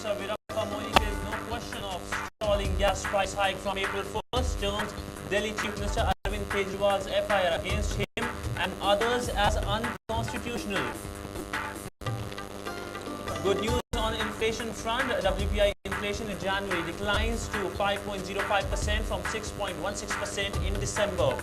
Minister Virappa Moili says no question of stalling gas price hike from April 1st turns Delhi Chief Minister Arvind Kejriwal's FIR against him and others as unconstitutional. Good news on inflation front. WPI inflation in January declines to 5.05% from 6.16% in December.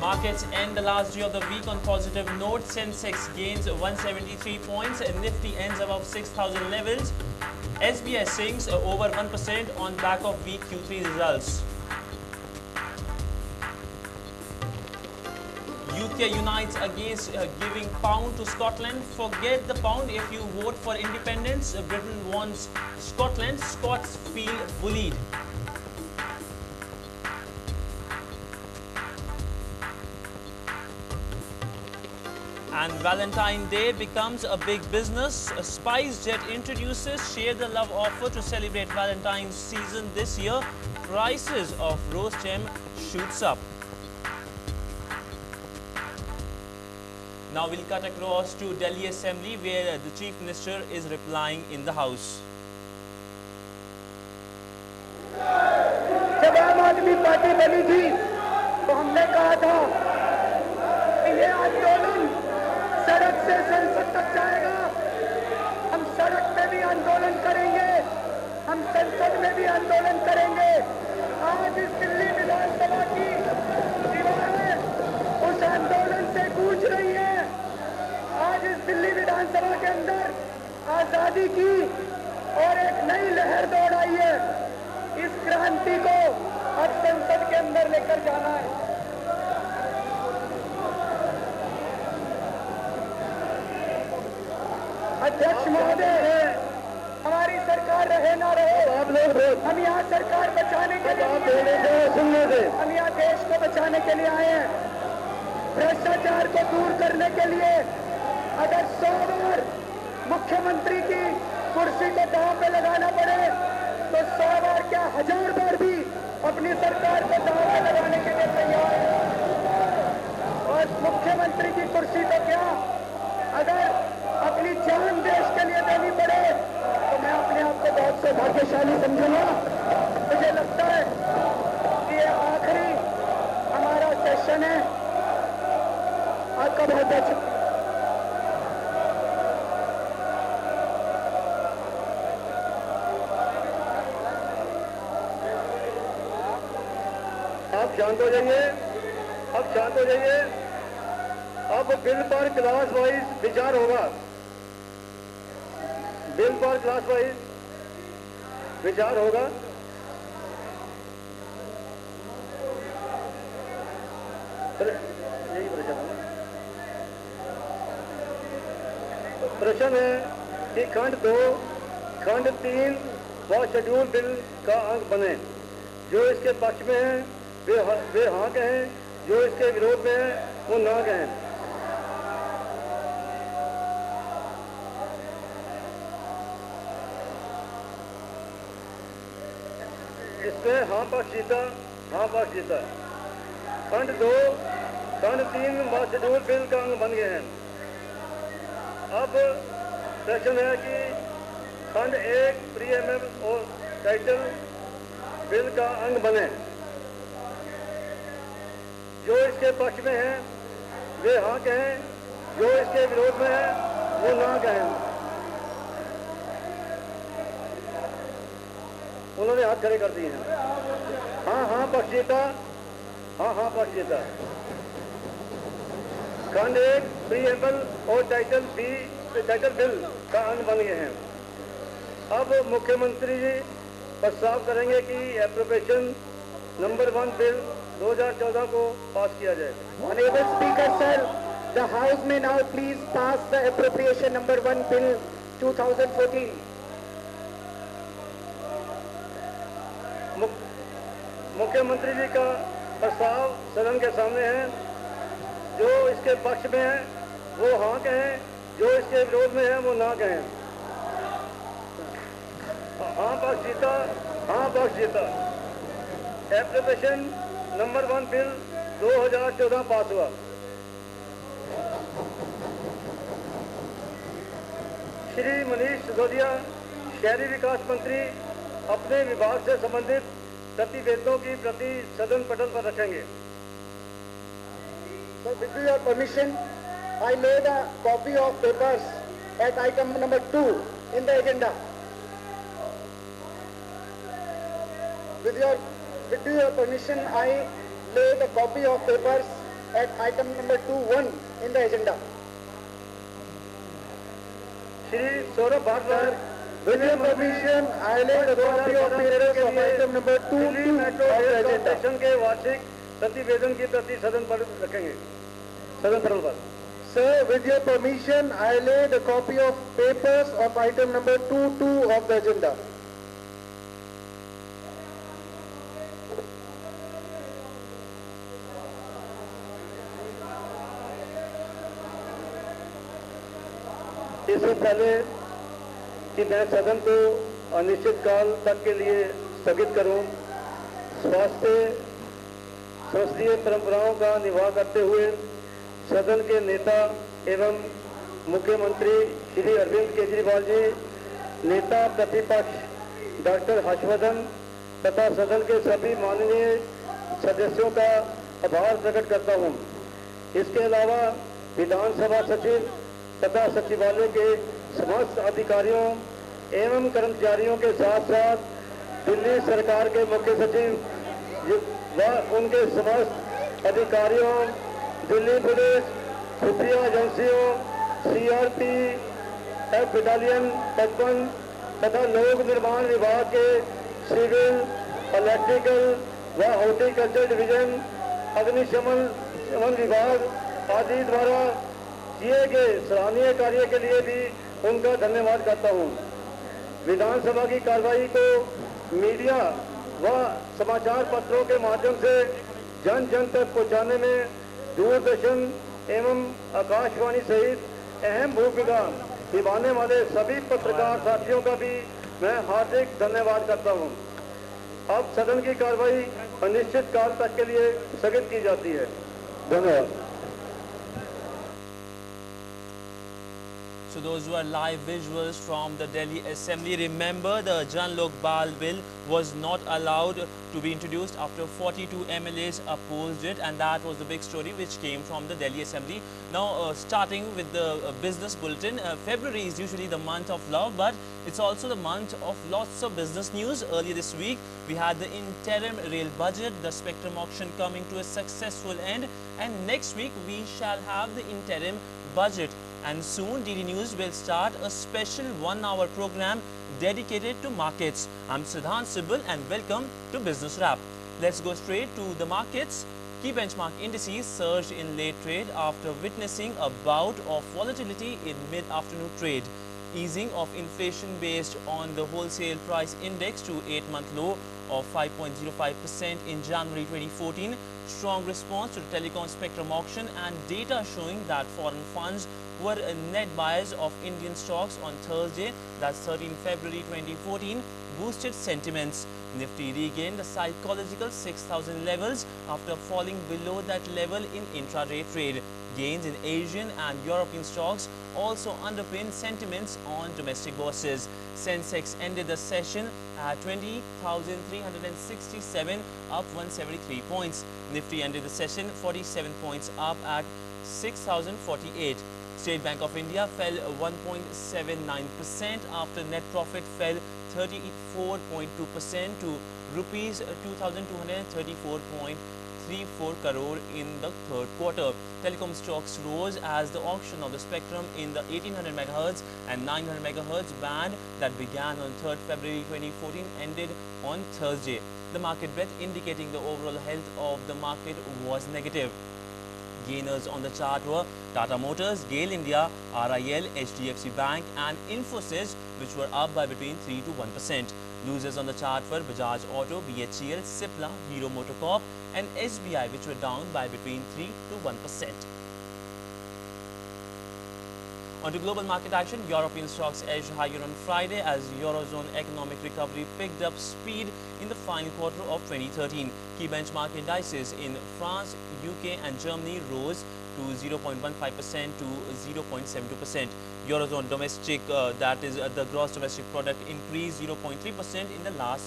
Markets end the last day of the week on positive note. Sensex gains 173 points and Nifty ends above 6,000 levels. SBI sinks over 1% on back of weak Q3 results. UK unites against giving pound to Scotland. Forget the pound if you vote for independence. Britain wants Scotland. Scots feel bullied. And Valentine's Day becomes a big business. SpiceJet introduces Share the Love offer to celebrate Valentine's season this year. Prices of rose gem shoots up. Now we'll cut across to Delhi Assembly where the Chief Minister is replying in the House. जब आम आदमी party बनी थी तो हमने कहा था कि ये आंदोलन सड़क से संसद तक जाएगा। हम सड़क पे भी आंदोलन करेंगे, हम संसद में भी आंदोलन करेंगे। आज इस दिल्ली विधानसभा की दीवारें उस आंदोलन से गूंज रही है। आज इस दिल्ली विधानसभा के अंदर आजादी की और एक नई लहर दौड़ आई है। इस क्रांति को अब संसद के अंदर लेकर जाना है। अध्यक्ष महोदय, हमारी सरकार रहे ना रहे, हम यहाँ सरकार बचाने के लिए, हम यहाँ देश को बचाने के लिए आए हैं। भ्रष्टाचार को दूर करने के लिए अगर 100 बार मुख्यमंत्री की कुर्सी को दांव पे लगाना पड़े तो 100 बार क्या 1000 बार भी अपनी सरकार को दांव पे लगाने के लिए तैयार है। और मुख्यमंत्री की कुर्सी को क्या अगर अपनी जान देश के लिए देनी पड़े तो मैं अपने आप को बहुत सौभाग्यशाली समझूंगा। मुझे लगता है कि ये आखिरी हमारा सेशन है। आपका बहुत बहुत आप शांत हो जाइए, अब शांत हो जाइए। अब बिल पर क्लास वाइज विचार होगा। बिल पर क्लास वाइज विचार होगा। यही प्रश्न है कि खंड 2, खंड 3 व शेड्यूल बिल का अंग बने। जो इसके पक्ष में है वे हाँ कहें, जो इसके विरोध में है वो ना कहें। इसमें हाँ पक्ष जीता, हाँ पक्ष जीता। खंड 2, खंड 3 व शेड्यूल बिल का अंग बन गए हैं। अब प्रश्न है कि खंड 1 प्रीएमएल और टाइटल बिल का अंग बने। जो इसके पक्ष में है वे हाँ कहें, जो इसके विरोध में है वो ना कहें। उन्होंने हाथ खड़े कर दिए हैं। हाँ हाँ पक्ष जीता, हाँ हाँ पक्ष जीता। खंड 1 प्रीएम्बल और टाइटल बिल का अंग बन गए हैं। अब मुख्यमंत्री जी प्रस्ताव करेंगे कि एप्रोप्रिएशन नंबर 1 बिल 2014 को पास किया जाए। Honorable Speaker sir, the House may now please pass the appropriation number 1 bill 2014. मुख्यमंत्री जी का प्रस्ताव सदन के सामने है। जो इसके पक्ष में है वो हाँ कहें, जो इसके विरोध में है वो ना कहें। हाँ पक्ष जीता, हाँ पक्ष जीता। एप्रोप्रिएशन नंबर 1 बिल 2014 पास हुआ। श्री मनीष सिसोदिया शहरी विकास मंत्री अपने विभाग से संबंधित प्रतिवेदनों की प्रति सदन पटल पर रखेंगे। So with your permission, I lay the copy of papers at item number 2 in the agenda. With your permission, I lay the copy of papers at item number 2.1 in the agenda. Shri Saurabh Bhardwaj With your permission, I lay the copy of papers of item number 2.2 Delhi metro of the rail agenda. Corporation के वार्षिक प्रतिवेदन की प्रति सदन पर रखेंगे, सदन पटल पर। Sir, with your permission, I lay the copy of papers of item number 2.2 of the agenda. इससे पहले कि मैं सदन को अनिश्चित काल तक के लिए स्थगित करूं, संसदीय परंपराओं का निर्वाह करते हुए सदन के नेता एवं मुख्यमंत्री श्री अरविंद केजरीवाल जी, नेता प्रतिपक्ष डॉक्टर हर्षवर्धन तथा सदन के सभी माननीय सदस्यों का आभार प्रकट करता हूं। इसके अलावा विधानसभा सचिव तथा सचिवालय के समस्त अधिकारियों एवं कर्मचारियों के साथ साथ दिल्ली सरकार के मुख्य सचिव व उनके समस्त अधिकारियों, दिल्ली पुलिस, खुफिया एजेंसियों, CRPF बटालियन 55 तथा लोक निर्माण विभाग के सिविल, इलेक्ट्रिकल व हॉर्टिकल्चर डिवीजन, अग्निशमन विभाग आदि द्वारा किए गए सराहनीय कार्य के लिए भी उनका धन्यवाद करता हूं। विधानसभा की कार्रवाई को मीडिया व समाचार पत्रों के माध्यम से जन जन तक पहुंचाने में दूरदर्शन एवं आकाशवाणी सहित अहम भूमिका निभाने वाले सभी पत्रकार साथियों का भी मैं हार्दिक धन्यवाद करता हूं। अब सदन की कार्रवाई अनिश्चित काल तक के लिए स्थगित की जाती है। धन्यवाद। So those were live visuals from the Delhi Assembly. Remember, the Jan Lok Bal bill was not allowed to be introduced after 42 MLAs opposed it, and that was the big story which came from the Delhi Assembly. Now, starting with the business bulletin, February is usually the month of love, but it's also the month of lots of business news. Earlier this week, we had the interim rail budget, the spectrum auction coming to a successful end, and next week we shall have the interim budget. And soon DD News will start a special 1-hour program dedicated to markets. I'm Sidhant Sibal and welcome to Business Wrap. Let's go straight to the markets. Key benchmark indices surged in late trade after witnessing a bout of volatility in mid-afternoon trade. Easing of inflation based on the wholesale price index to 8-month low of 5.05% in January 2014. Strong response to the telecom spectrum auction and data showing that foreign funds were net buyers of Indian stocks on Thursday, that's 13 February 2014, boosted sentiments. Nifty regained the psychological 6,000 levels after falling below that level in intraday trade. Gains in Asian and European stocks also underpinned sentiments on domestic bourses. Sensex ended the session at 20,367, up 173 points. Nifty ended the session 47 points up at 6,048. State Bank of India fell 1.79% after net profit fell 34.2% to rupees 2,234.34 crore in the third quarter. Telecom stocks rose as the auction of the spectrum in the 1800 MHz and 900 MHz band that began on 3rd February 2014 ended on Thursday. The market breadth indicating the overall health of the market was negative. Gainers on the chart were Tata Motors, GAIL India, RIL, HDFC Bank and Infosys, which were up by between 3 to 1%. Losers on the chart were Bajaj Auto, BHEL, Cipla, Hero MotoCorp and SBI, which were down by between 3 to 1%. On to global market action, European stocks edged higher on Friday as Eurozone economic recovery picked up speed in the final quarter of 2013. Key benchmark indices in France, UK and Germany rose to 0.15% to 0.72%. Eurozone domestic, that is the gross domestic product, increased 0.3% in the last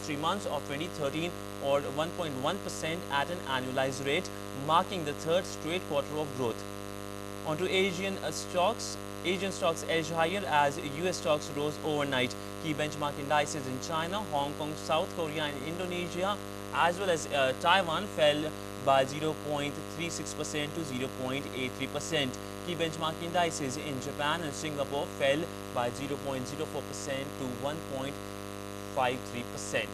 three months of 2013, or 1.1% at an annualized rate, marking the third straight quarter of growth. On to Asian stocks. Asian stocks edged higher as US stocks rose overnight. Key benchmark indices in China, Hong Kong, South Korea and Indonesia as well as Taiwan fell by 0.36% to 0.83%. Key benchmark indices in Japan and Singapore fell by 0.04% to 1.53%.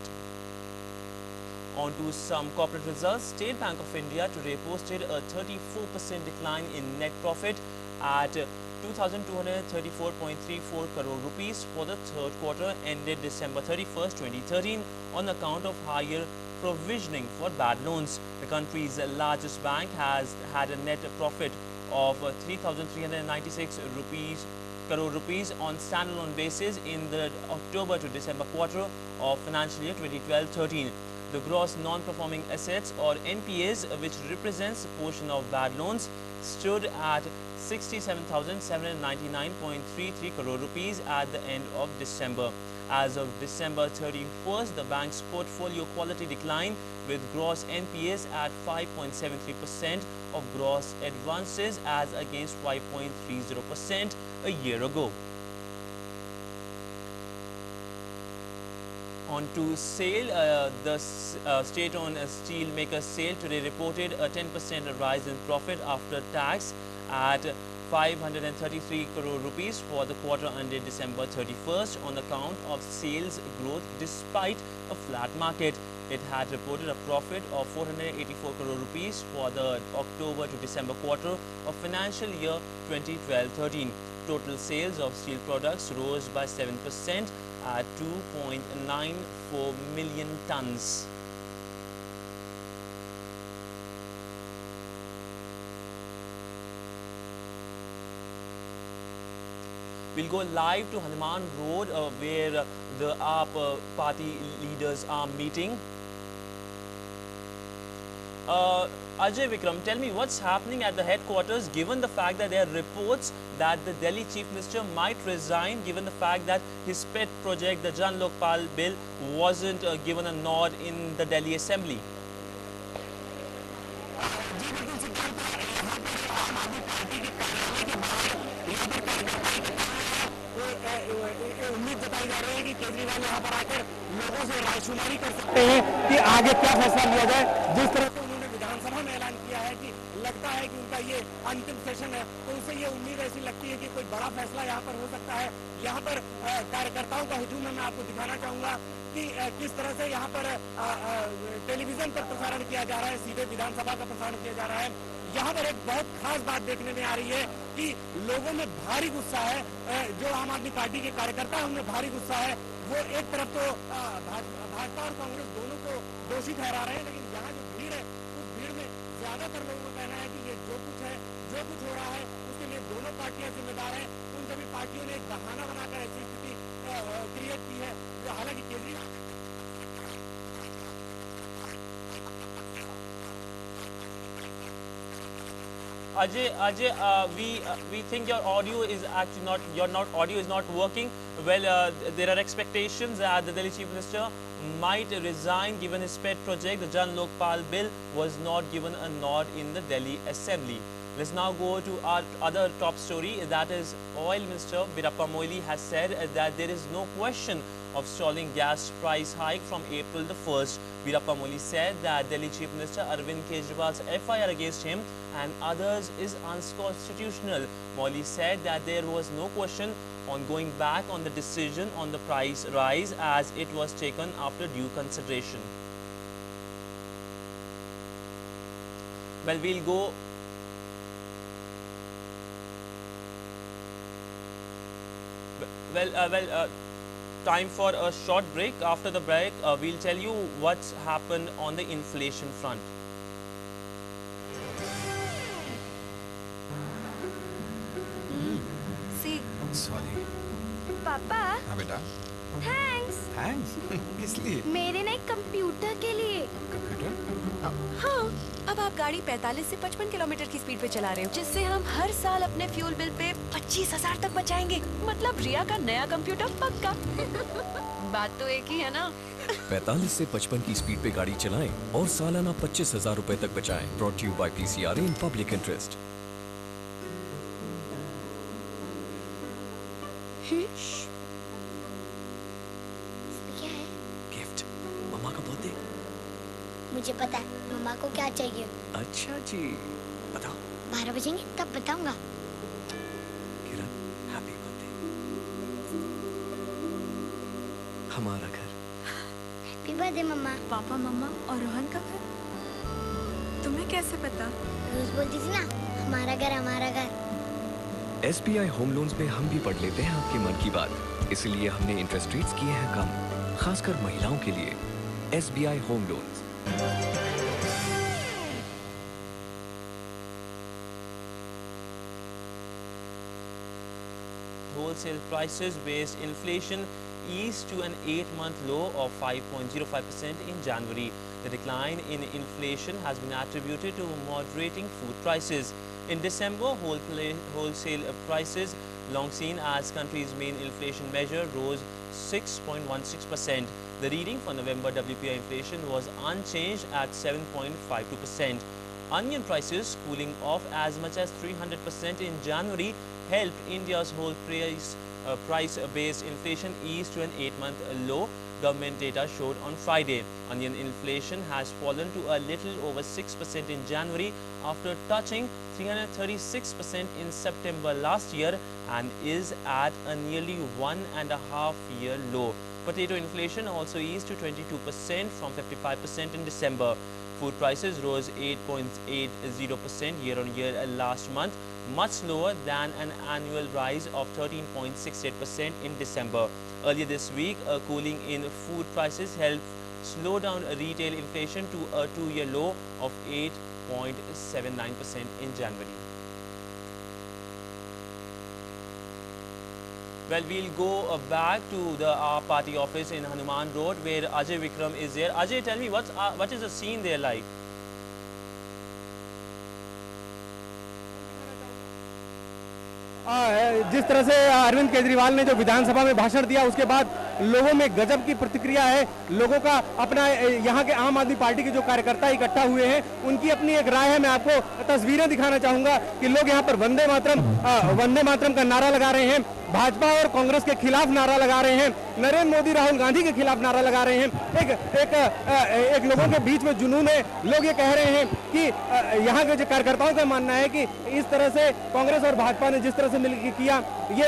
On to some corporate results. State Bank of India today posted a 34% decline in net profit at 2,234.34 crore rupees for the third quarter ended December 31st, 2013 on account of higher provisioning for bad loans. The country's largest bank has had a net profit of 3,396 crore rupees on standalone basis in the October to December quarter of financial year 2012-13. The gross non-performing assets or NPAs, which represents a portion of bad loans, stood at 67,799.33 crore rupees at the end of December. As of December 31st, the bank's portfolio quality declined with gross NPAs at 5.73% of gross advances as against 5.30% a year ago. On to SAIL, the state-owned steelmaker SAIL today reported a 10% rise in profit after tax at 533 crore rupees for the quarter ended December 31st on account of sales growth despite a flat market. It had reported a profit of 484 crore rupees for the October to December quarter of financial year 2012-13. Total sales of steel products rose by 7% at 2.94 million tons. We'll go live to Hanuman Road where the AAP party leaders are meeting. Ajay Vikram, tell me what's happening at the headquarters given the fact that there are reports that the Delhi Chief Minister might resign given the fact that his pet project, the Jan Lokpal bill, wasn't given a nod in the Delhi Assembly. उम्मीद जताई जा रही है कि केजरीवाल यहाँ पर आकर लोगों से रायशुमारी कर सकते हैं कि आगे क्या फैसला लिया जाए। जिस तरह से उन्होंने विधानसभा में ऐलान किया है कि लगता है कि उनका ये अंतिम सेशन है, तो उससे ये उम्मीद ऐसी लगती है कि कोई बड़ा फैसला यहाँ पर हो सकता है। यहाँ पर कार्यकर्ताओं का हुजूम मैं आपको दिखाना चाहूँगा कि किस तरह से यहाँ पर टेलीविजन पर प्रसारण किया जा रहा है, सीधे विधानसभा का प्रसारण किया जा रहा है। यहाँ पर एक बहुत खास बात देखने में आ रही है कि लोगों में भारी गुस्सा है। जो आम आदमी पार्टी के कार्यकर्ता हैं उनमें भारी गुस्सा है। वो एक तरफ तो भाजपा और कांग्रेस दोनों को दोषी ठहरा रहे हैं, लेकिन यहाँ जो भीड़ है उस भीड़ में ज्यादातर लोगों का कहना है कि ये जो कुछ हो रहा है उसके लिए दोनों पार्टियां जिम्मेदार हैं। उन सभी पार्टियों ने एक बहाना बनाकर ऐसी स्थिति क्रिएट की है जो हालांकि Kejriwal Ajay, we think your audio is actually not, audio is not working. Well, there are expectations that the Delhi Chief Minister might resign given his pet project, the Jan Lokpal bill, was not given a nod in the Delhi Assembly. Let's now go to our other top story, that is Oil Minister Veerappa Moily has said that there is no question of stalling gas price hike from April the 1st. Veerappa Moily said that Delhi Chief Minister Arvind Kejriwal's FIR against him and others is unconstitutional. Moily said that there was no question on going back on the decision on the price rise as it was taken after due consideration. Well, we'll go. Time for a short break. After the break, we'll tell you what's happened on the inflation front. पापा। हाँ बेटा। Thanks. Thanks? किस लिए? मेरे नए computer के लिए। Computer? हाँ, अब आप गाड़ी 45 से 55 किलोमीटर की स्पीड पे चला रहे हो, जिससे हम हर साल अपने फ्यूल बिल पे 25,000 तक बचाएंगे। मतलब रिया का नया कंप्यूटर पक्का। बात तो एक ही है ना। 45 से 55 की स्पीड पे गाड़ी चलाएं और सालाना 25,000 रुपए तक बचाएं। Brought you by PCRA in public interest. क्या है? गिफ्ट, मम्मा का बर्थडे। मुझे पता है मम्मा को क्या चाहिए। अच्छा जी, बताओ। 12 बजेंगे तब बताऊंगा। किरण, हैप्पी बर्थडे। हमारा घर। हैप्पी बर्थडे मम्मा। पापा, मम्मा और रोहन का घर? तुम्हें कैसे पता? रोज बोलती थी ना, हमारा घर हमारा घर। SBI होम लोन्स पे हम भी पढ़ लेते हैं आपके मन की बात, इसलिए हमने इंटरेस्ट रेट्स किए हैं कम, खासकर महिलाओं के लिए। SBI home loans. Wholesale prices based inflation eased to an 8-month low of 5.05% in January. The decline in inflation has been attributed to moderating food prices. In December, wholesale prices, long seen as country's main inflation measure, rose 6.16%. The reading for November WPI inflation was unchanged at 7.52%. Onion prices cooling off as much as 300% in January helped India's whole price-based inflation ease to an 8-month low, government data showed on Friday. Onion inflation has fallen to a little over 6% in January after touching 336% in September last year and is at a nearly 1.5-year low. Potato inflation also eased to 22% from 55% in December. Food prices rose 8.80% year-on-year last month, much lower than an annual rise of 13.68% in December. Earlier this week, a cooling in food prices helped slow down retail inflation to a 2-year low of 8.79% in January. Well, we'll go back to the party office in Hanuman Road where Ajay Vikram is there. Ajay, tell me what is the scene there like? जिस तरह से अरविंद केजरीवाल ने जो विधानसभा में भाषण दिया उसके बाद लोगों में गजब की प्रतिक्रिया है। लोगों का अपना, यहाँ के आम आदमी पार्टी के जो कार्यकर्ता इकट्ठा हुए हैं उनकी अपनी एक राय है। मैं आपको तस्वीरें दिखाना चाहूंगा कि लोग यहाँ पर वंदे मातरम का नारा लगा रहे हैं, भाजपा और कांग्रेस के खिलाफ नारा लगा रहे हैं, नरेंद्र मोदी राहुल गांधी के खिलाफ नारा लगा रहे हैं। एक लोगों के बीच में जुनून है। लोग ये कह रहे हैं कि यहाँ के जो कार्यकर्ताओं का मानना है कि इस तरह से कांग्रेस और भाजपा ने जिस तरह से मिलकर किया, ये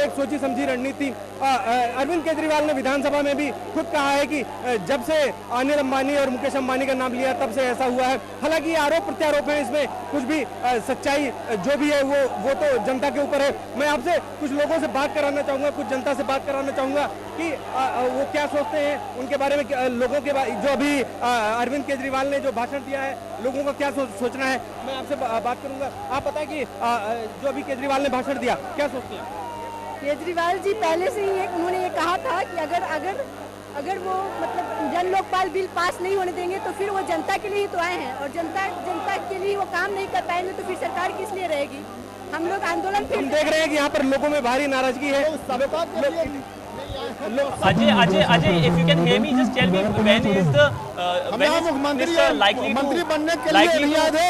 एक सोची समझी रणनीति। अरविंद केजरीवाल ने विधानसभा में भी खुद कहा है कि जब से अनिल अंबानी और मुकेश अंबानी का नाम लिया तब से ऐसा हुआ है। हालांकि ये आरोप प्रत्यारोप है, इसमें कुछ भी सच्चाई जो भी है वो तो जनता के ऊपर है। मैं आपसे कुछ लोगों से बात कराना चाहूंगा, कुछ जनता से बात कराना चाहूंगा कि वो क्या सोचते हैं उनके बारे में, लोगों के जो अभी अरविंद केजरीवाल ने जो भाषण दिया है लोगों का क्या सोचना है, मैं आपसे बात करूंगा। आप बताएं कि जो अभी केजरीवाल ने भाषण दिया क्या सोचते हैं? केजरीवाल जी पहले से ही उन्होंने ये कहा था कि अगर वो मतलब जन लोकपाल बिल पास नहीं होने देंगे तो फिर वो जनता के लिए ही तो आए हैं, और जनता के लिए वो काम नहीं कर पाएंगे तो फिर सरकार किस लिए रहेगी। हम लोग आंदोलन हम देख रहे हैं कि यहाँ पर लोगों में भारी नाराजगी है। Ajay, if you can hear me, just tell me when is Mr. मंत्री बनने के लिए नहीं आए थे,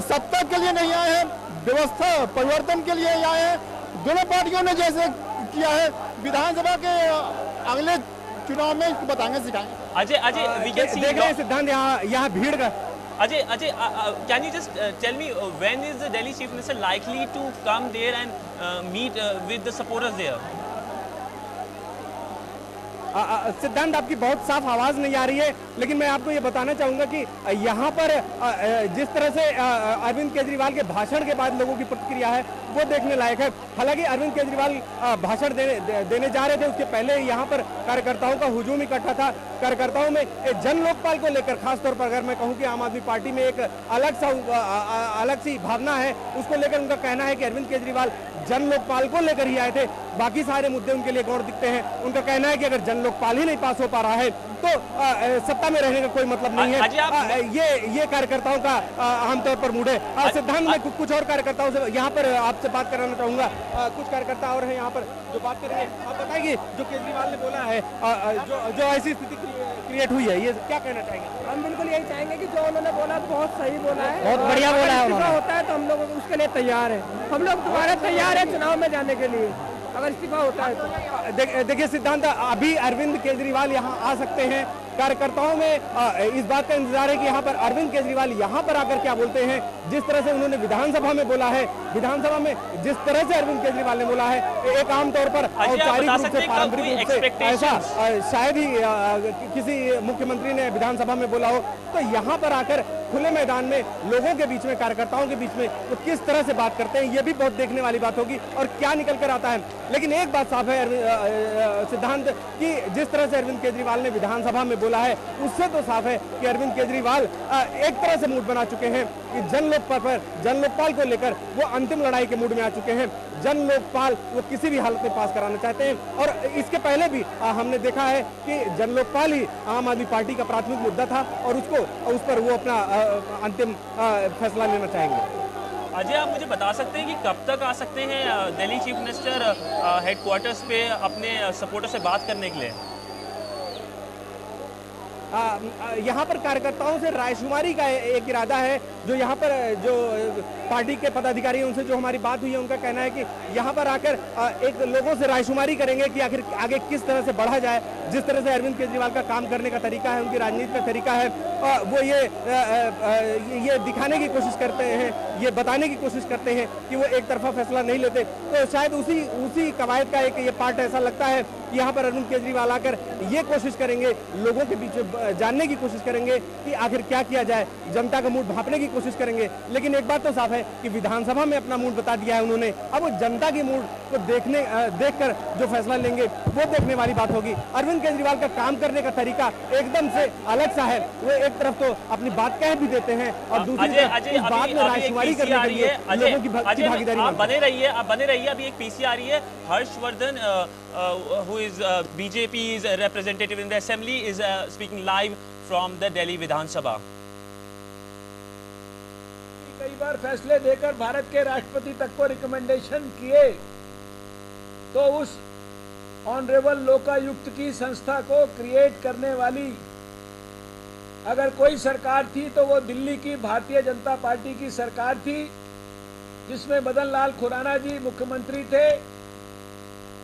सत्ता के लिए नहीं आए हैं, व्यवस्था परिवर्तन के लिए आए हैं। दोनों पार्टियों ने जैसे किया है, विधानसभा के अगले चुनाव में इसको बताएंगे, सिखाएंगे। Ajay, we can see देख रहे हैं सिद्धांत यहाँ भीड़ का। Ajay, can you just tell me when is the Delhi Chief Minister likely to come there and meet with the supporters there? सिद्धांत, आपकी बहुत साफ आवाज नहीं आ रही है, लेकिन मैं आपको ये बताना चाहूंगा कि यहाँ पर जिस तरह से अरविंद केजरीवाल के भाषण के बाद लोगों की प्रतिक्रिया है वो देखने लायक है। हालांकि अरविंद केजरीवाल भाषण देने जा रहे थे, उसके पहले यहाँ पर कार्यकर्ताओं का हुजूम इकट्ठा था। कार्यकर्ताओं में जन लोकपाल को लेकर खासतौर पर अगर मैं कहूँ कि आम आदमी पार्टी में एक अलग सी भावना है, उसको लेकर उनका कहना है कि अरविंद केजरीवाल जन लोकपाल को लेकर ही आए थे। बाकी सारे मुद्दे उनके लिए गौर दिखते हैं। उनका कहना है कि अगर जन लोकपाल ही नहीं पास हो पा रहा है तो सत्ता में रहने का कोई मतलब नहीं है। ये कार्यकर्ताओं का आमतौर पर मूड है। सिद्धांत, मैं कुछ और कार्यकर्ताओं से यहाँ पर आपसे बात कराना चाहूंगा। कुछ कार्यकर्ता और हैं यहाँ पर जो बात करेंगे। आप बताइए, जो केजरीवाल ने बोला है, जो ऐसी स्थिति क्रिएट हुई है, ये क्या कहना चाहेंगे? हम बिल्कुल यही चाहेंगे कि जो उन्होंने बोला बहुत सही बोला है, बहुत बढ़िया बोला है उन्होंने। होता है तो हम लोग उसके लिए तैयार है। हम लोग दोबारा तैयार है चुनाव में जाने के लिए, अगर इस्तीफा होता है तो। देखिए सिद्धांत, अभी अरविंद केजरीवाल यहाँ आ सकते हैं। कार्यकर्ताओं में इस बात का इंतजार है कि यहाँ पर अरविंद केजरीवाल यहाँ पर आकर क्या बोलते हैं। जिस तरह से उन्होंने विधानसभा में बोला है, विधानसभा में जिस तरह से अरविंद केजरीवाल ने बोला है, एक आमतौर पर औपचारिक रूप से, पारंपरिक रूप से ऐसा शायद ही किसी मुख्यमंत्री ने विधानसभा में बोला हो। तो यहाँ पर आकर खुले मैदान में लोगों के बीच में, कार्यकर्ताओं के बीच में वो किस तरह से बात करते हैं, ये भी बहुत देखने वाली बात होगी और क्या निकल कर आता है। लेकिन एक बात साफ है सिद्धांत, कि जिस तरह से अरविंद केजरीवाल ने विधानसभा में बोला है, उससे तो साफ है कि अरविंद केजरीवाल एक तरह से मूड बना चुके हैं कि जन लोकपाल को लेकर वो अंतिम लड़ाई के मूड में आ चुके हैं। जन लोकपाल वो किसी भी हालत में पास कराना चाहते हैं। और इसके पहले भी हमने देखा है कि जन लोकपाल ही आम आदमी पार्टी का प्राथमिक मुद्दा था और उस पर वो अपना अंतिम फैसला लेना चाहेंगे। अजय, आप मुझे बता सकते हैं कि कब तक आ सकते हैं दिल्ली चीफ मिनिस्टर हेडक्वार्टर्स पे अपने सपोर्टर से बात करने के लिए? यहाँ पर कार्यकर्ताओं से रायशुमारी का एक इरादा है। जो यहाँ पर जो पार्टी के पदाधिकारी हैं, उनसे जो हमारी बात हुई है, उनका कहना है कि यहाँ पर आकर एक लोगों से रायशुमारी करेंगे कि आखिर आगे किस तरह से बढ़ा जाए। जिस तरह से अरविंद केजरीवाल का काम करने का तरीका है, उनकी राजनीति का तरीका है, वो ये दिखाने की कोशिश करते हैं, ये बताने की कोशिश करते हैं कि वो एक तरफा फैसला नहीं लेते। तो शायद उसी कवायद का एक ये पार्ट ऐसा लगता है कि यहाँ पर अरविंद केजरीवाल आकर ये कोशिश करेंगे, लोगों के बीच जानने की कोशिश करेंगे कि आखिर क्या किया जाए, जनता का मूड भांपने की कोशिश करेंगे। लेकिन एक बात तो साफ है कि विधानसभा में अपना मूड बता दिया है उन्होंने। अब वो जनता की मूड को देखकर जो फैसला लेंगे वो देखने वाली बात होगी। अरविंद केजरीवाल का काम करने का तरीका एकदम से अलग सा है। वो एक तरफ तो अपनी बात कह भी देते हैं और दूसरी तरफ इस बात में रायशुमारी करने के लिए लोगों की भागीदारी। आप बने रहिए। अभी एक पीसी आ रही है। Harshvardhan, who is BJP's representative in the assembly, is speaking live from the Delhi Vidhan Sabha. कई बार फैसले देकर भारत के राष्ट्रपति तक को रिकमेंडेशन किए, तो उस ऑनरेबल लोकायुक्त की संस्था को क्रिएट करने वाली अगर कोई सरकार थी तो वो दिल्ली की भारतीय जनता पार्टी की सरकार थी, जिसमें मदन लाल खुराना जी मुख्यमंत्री थे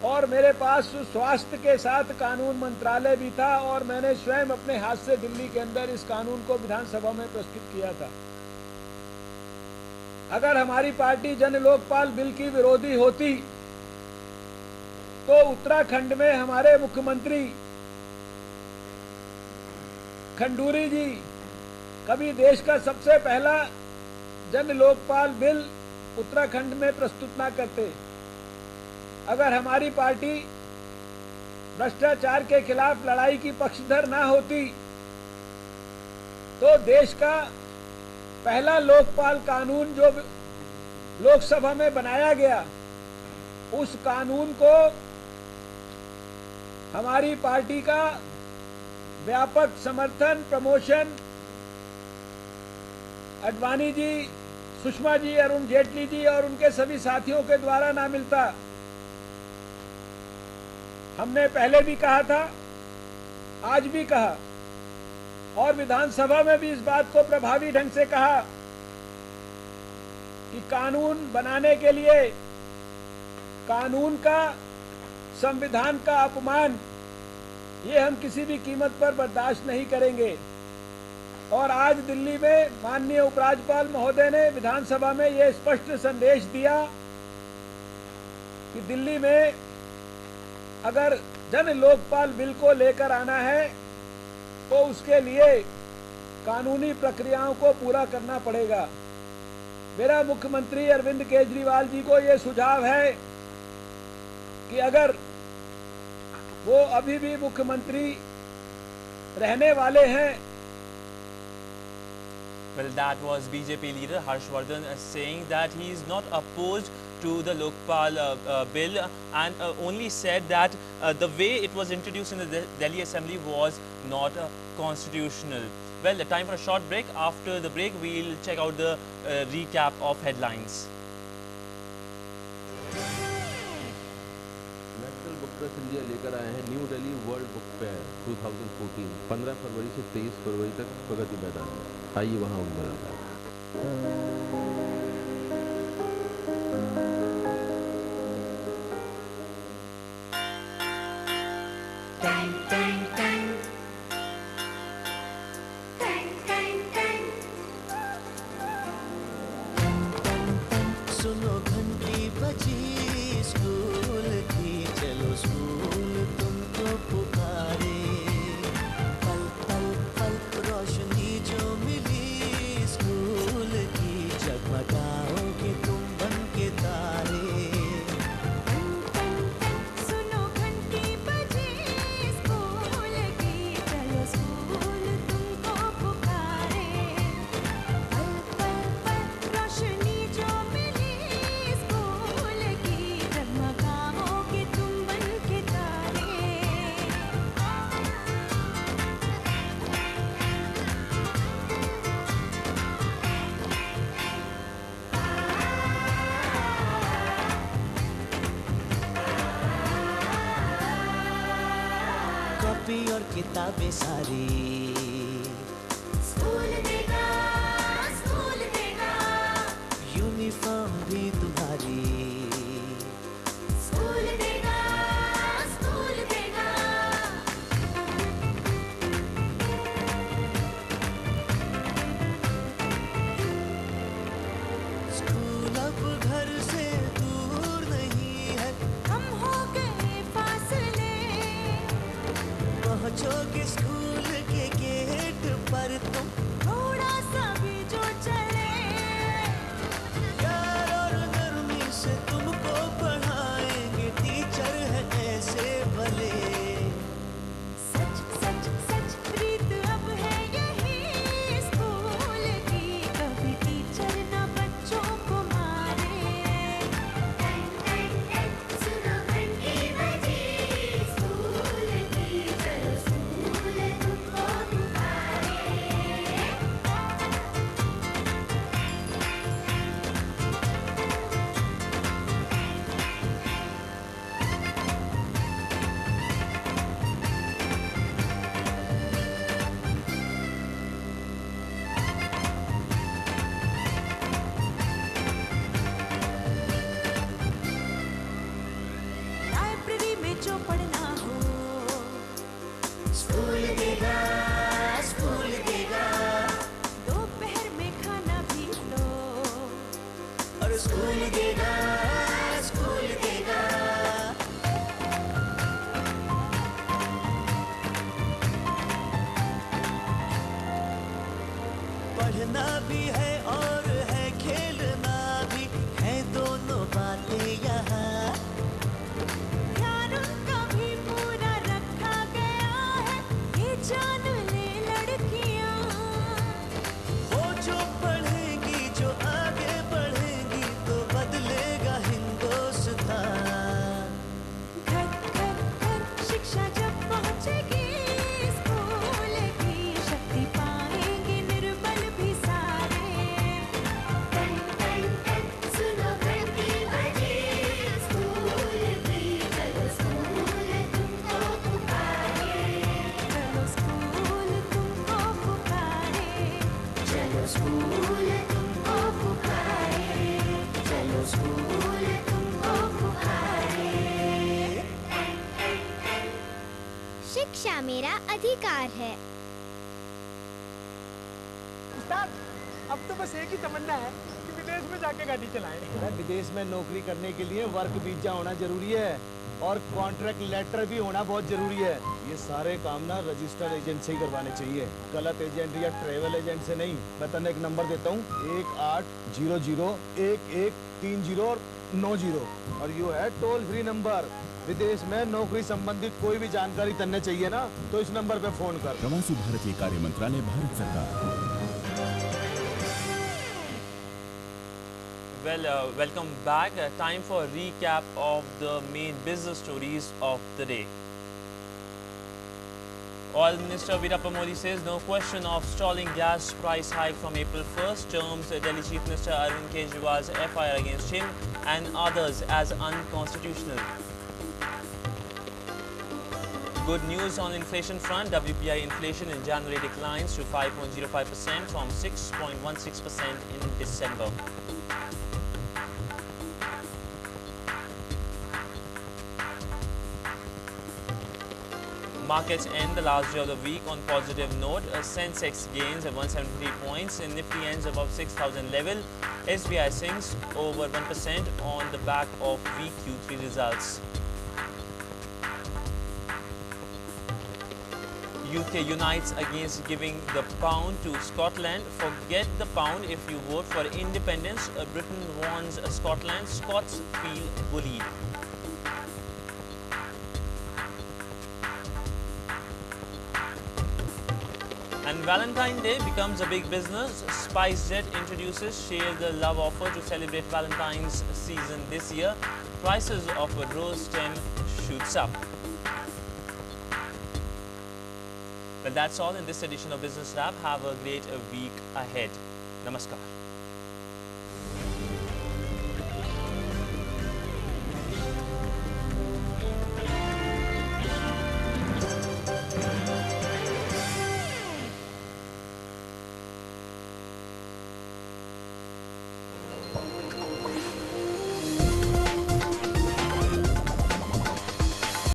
और मेरे पास स्वास्थ्य के साथ कानून मंत्रालय भी था और मैंने स्वयं अपने हाथ से दिल्ली के अंदर इस कानून को विधानसभा में प्रस्तुत किया था। अगर हमारी पार्टी जन लोकपाल बिल की विरोधी होती तो उत्तराखंड में हमारे मुख्यमंत्री खंडूरी जी कभी देश का सबसे पहला जन लोकपाल बिल उत्तराखंड में प्रस्तुत ना करते। अगर हमारी पार्टी भ्रष्टाचार के खिलाफ लड़ाई की पक्षधर ना होती तो देश का पहला लोकपाल कानून जो लोकसभा में बनाया गया, उस कानून को हमारी पार्टी का व्यापक समर्थन, प्रमोशन अडवाणी जी, सुषमा जी, अरुण जेटली जी और उनके सभी साथियों के द्वारा ना मिलता। हमने पहले भी कहा था, आज भी कहा और विधानसभा में भी इस बात को प्रभावी ढंग से कहा कि कानून बनाने के लिए कानून का, संविधान का अपमान ये हम किसी भी कीमत पर बर्दाश्त नहीं करेंगे। और आज दिल्ली में माननीय उपराज्यपाल महोदय ने विधानसभा में ये स्पष्ट संदेश दिया कि दिल्ली में अगर जन लोकपाल बिल को लेकर आना है तो उसके लिए कानूनी प्रक्रियाओं को पूरा करना पड़ेगा। मेरा मुख्यमंत्री अरविंद केजरीवाल जी को ये सुझाव है कि अगर वो अभी भी मुख्यमंत्री रहने वाले हैं। Well, that was BJP leader Harshvardhan saying that he is not opposed to the Lokpal bill and only said that the way it was introduced in the Delhi Assembly was not constitutional. Well, the time for a short break. After the break, we'll check out the recap of headlines. National book press India लेकर आए हैं new Delhi world book fair 2014 15 फरवरी से 23 फरवरी तक प्रगति मैदान में। आइए वहां उनका सुनो घंटी बजी स्कूल की, चलो स्कूल तुमको पुकारे। पल पल पल रोशनी जो मिली स्कूल की, जगमगाओगे तुम बन के तारे। सुनो घंटी बजी स्कूल की, चलो स्कूल तुमको पुकारे। पल पल पल रोशनी जो मिली स्कूल की, जगमगाओगे तुम बन के तारे। कॉपी और किताबें सारी स्कूल देगा, स्कूल देगा, यूनिफॉर्म भी तुम्हारी। स्कूल देगा, स्कूल देगा। स्कूल अब घर से दूर नहीं है, हम हो गए फासले, पहुंचोगे स्कूल के गेट पर तुम। थोड़ा सा भी जो चले, प्यार और नरमी से तुमको पढ़ाएंगे, टीचर है ऐसे भले। सच सच सच प्रीत अब है यही स्कूल की, कभी टीचर ना बच्चों को मारे। सुनो घंटी बजी स्कूल की, चलो स्कूल तुमको पुकारे। लाइब्रेरी में जो पढ़ना हो, स्कूल देगा, स्कूल देगा, दोपहर में खाना भी लो, और स्कूल देगा, स्कूल देगा। पढ़ना भी है और है खेलना भी है, दोनों बातें यहाँ। ध्यान उनका भी पूरा रखा गया है, ये जान ले लड़कियां। वो जो पढ़ेंगी, जो आगे बढ़ेंगी, तो बदलेगा हिंदुस्तान। घर घर घर शिक्षा जब पहुंचेगी स्कूल की, शक्ति पाएंगे निर्बल भी सारे। सुनो घंटी बजी स्कूल की, चलो स्कूल तुमको पुकारे। चलो स्कूल तुमको पुकारे। चलो स्कूल तुमको पुकारे। चलो स्कूल तुमको पुकारे। शिक्षा मेरा अधिकार है। उस्ताद, अब तो बस एक ही तमन्ना है कि विदेश में जाके गाड़ी चलाएं। विदेश में नौकरी करने के लिए वर्क वीजा होना जरूरी है और कॉन्ट्रैक्ट लेटर भी होना बहुत जरूरी है। ये सारे काम ना रजिस्टर्ड एजेंट से ही करवाने चाहिए, गलत एजेंट या ट्रेवल एजेंट से नहीं। मैं तने एक नंबर देता हूँ 1800113090 और ये है टोल फ्री नंबर। विदेश में नौकरी संबंधित कोई भी जानकारी तन्ने चाहिए ना, तो इस नंबर पे फोन कर। प्रवासी भारतीय कार्य मंत्रालय, भारत सरकार। Welcome back. Time for a recap of the main business stories of the day. Oil Minister Veerappa Modi says no question of stalling gas price hike from April 1st, terms Delhi Chief Minister Arvind Kejriwal's FIR against him and others as unconstitutional. Good news on inflation front. WPI inflation in January declines to 5.05% from 6.16% in December. Markets end the last day of the week on positive note. Sensex gains at 173 points. Nifty ends above 6,000 level. SBI sinks over 1% on the back of weak Q3 results. UK unites against giving the pound to Scotland. Forget the pound if you vote for independence. Britain warns Scotland. Scots feel bullied. And Valentine's Day becomes a big business. SpiceJet introduces share the love offer to celebrate Valentine's season this year. Prices of a rose stem shoots up. Well, that's all in this edition of Business Lab. Have a great week ahead. Namaskar.